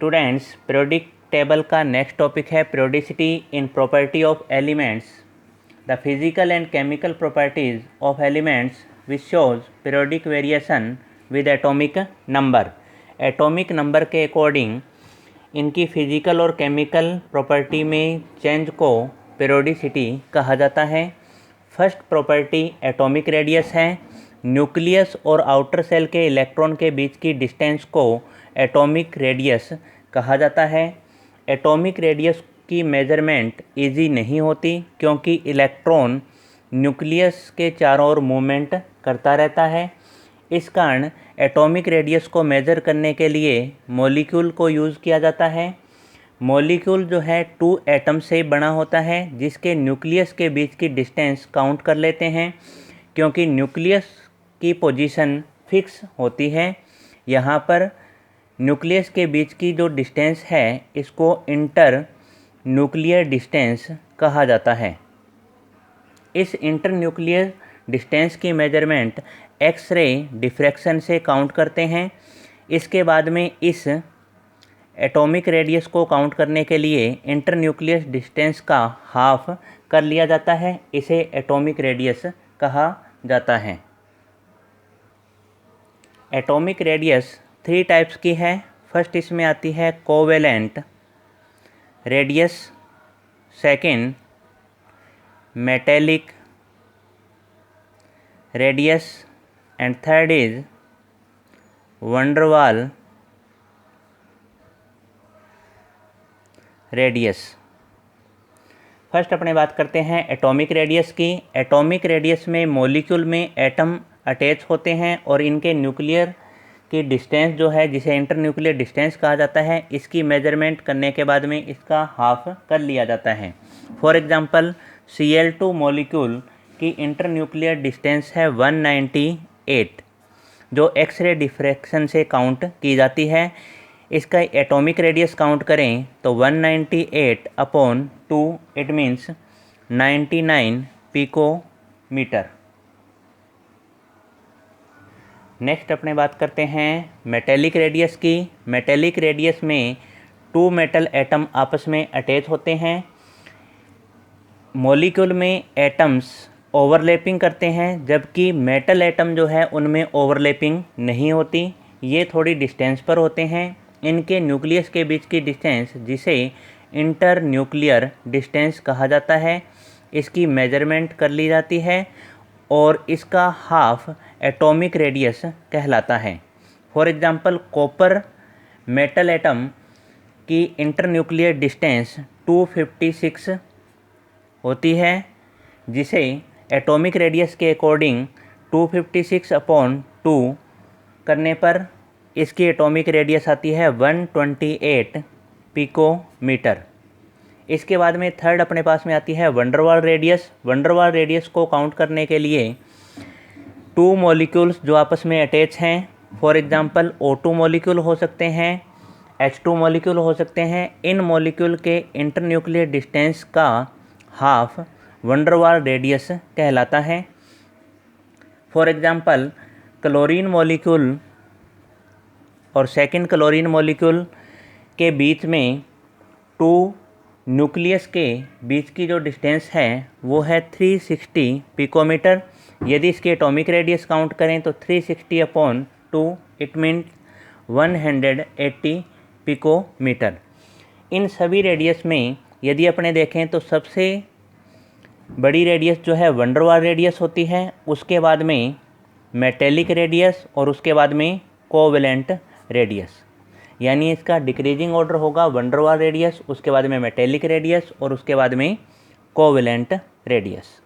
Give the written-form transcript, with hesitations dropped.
Students, periodic table का next topic है periodicity in property of elements, the physical and chemical properties of elements which shows periodic variation with atomic number. Atomic number के according इनकी physical और chemical property में change को periodicity कहा जाता है। फर्स्ट प्रॉपर्टी एटॉमिक रेडियस है। Nucleus और आउटर सेल के इलेक्ट्रॉन के बीच की डिस्टेंस को एटॉमिक रेडियस कहा जाता है। एटॉमिक रेडियस की मेजरमेंट इजी नहीं होती क्योंकि इलेक्ट्रॉन न्यूक्लियस के चारों ओर मूवमेंट करता रहता है। इस कारण एटॉमिक रेडियस को मेज़र करने के लिए मॉलिक्यूल को यूज़ किया जाता है। मॉलिक्यूल जो है 2 एटम से बना होता है जिसके न्यूक्लियस के बीच की डिस्टेंस काउंट कर लेते हैं क्योंकि न्यूक्लियस की पोजीशन फिक्स होती है। यहाँ पर न्यूक्लियस के बीच की जो डिस्टेंस है इसको इंटर न्यूक्लियर डिस्टेंस कहा जाता है। इस इंटर न्यूक्लियर डिस्टेंस की मेजरमेंट एक्स-रे डिफ्रैक्शन से काउंट करते हैं। इसके बाद में इस एटॉमिक रेडियस को काउंट करने के लिए इंटर न्यूक्लियर डिस्टेंस का हाफ कर लिया जाता है। इसे एटॉमिक रेडियस कहा जाता है। एटॉमिक रेडियस 3 टाइप्स की है। फर्स्ट इसमें आती है covalent radius, second metallic radius and third is van der Waals radius. First अपने बात करते हैं एटॉमिक रेडियस की। एटॉमिक रेडियस में मॉलिक्यूल में एटम अटैच होते हैं और इनके न्यूक्लियर की डिस्टेंस जो है जिसे इंटर न्यूक्लियर डिस्टेंस कहा जाता है, इसकी मेजरमेंट करने के बाद में इसका हाफ कर लिया जाता है। फॉर एग्जांपल Cl2 मॉलिक्यूल की इंटर न्यूक्लियर डिस्टेंस है 198 जो एक्स-रे डिफ्रैक्शन से काउंट की जाती है। इसका एटॉमिक रेडियस काउंट करें तो 198/2 इट मीन्स 99 पिकोमीटर। नेक्स्ट अपने बात करते हैं मेटेलिक रेडियस की। मेटेलिक रेडियस में 2 मेटल एटम आपस में अटैच होते हैं। मॉलिक्यूल में एटम्स ओवरलैपिंग करते हैं जबकि मेटल एटम जो है उनमें ओवरलैपिंग नहीं होती, ये थोड़ी डिस्टेंस पर होते हैं। इनके न्यूक्लियस के बीच की डिस्टेंस जिसे इंटर न्यूक्लियर डिस्टेंस कहा जाता है, इसकी मेजरमेंट कर ली जाती है और इसका हाफ एटॉमिक रेडियस कहलाता है। For example copper metal atom की इंटर न्यूक्लियर डिस्टेंस 256 होती है जिसे एटॉमिक रेडियस के अकॉर्डिंग 256/2 करने पर इसकी एटॉमिक रेडियस आती है 128 पिकोमीटर। इसके बाद में थर्ड अपने पास में आती है वंडरवाल रेडियस। वंडरवाल रेडियस को काउंट करने के लिए 2 मॉलिक्यूल्स जो आपस में अटैच हैं, फॉर एग्जांपल O2 मॉलिक्यूल हो सकते हैं, H2 मॉलिक्यूल हो सकते हैं, इन मॉलिक्यूल के इंटर न्यूक्लियर डिस्टेंस का हाफ वंडरवाल रेडियस कहलाता है। फॉर एग्जांपल क्लोरीन मॉलिक्यूल और सेकंड क्लोरीन मॉलिक्यूल के बीच में 2 न्यूक्लियस के बीच की जो डिस्टेंस है वो है 360 पिकोमीटर। यदि इसके एटॉमिक रेडियस काउंट करें तो 360/2 इट मीन 180 पिकोमीटर। इन सभी रेडियस में यदि अपने देखें तो सबसे बड़ी रेडियस जो है वंडरवाल रेडियस होती है, उसके बाद में मेटेलिक रेडियस और उसके बाद में कोवेलेंट रेडियस। यानी इसका डिक्रीजिंग ऑर्डर होगा वंडरवाल रेडियस, उसके बाद में मेटेलिक रेडियस और उसके बाद में कोवेलेंट रेडियस।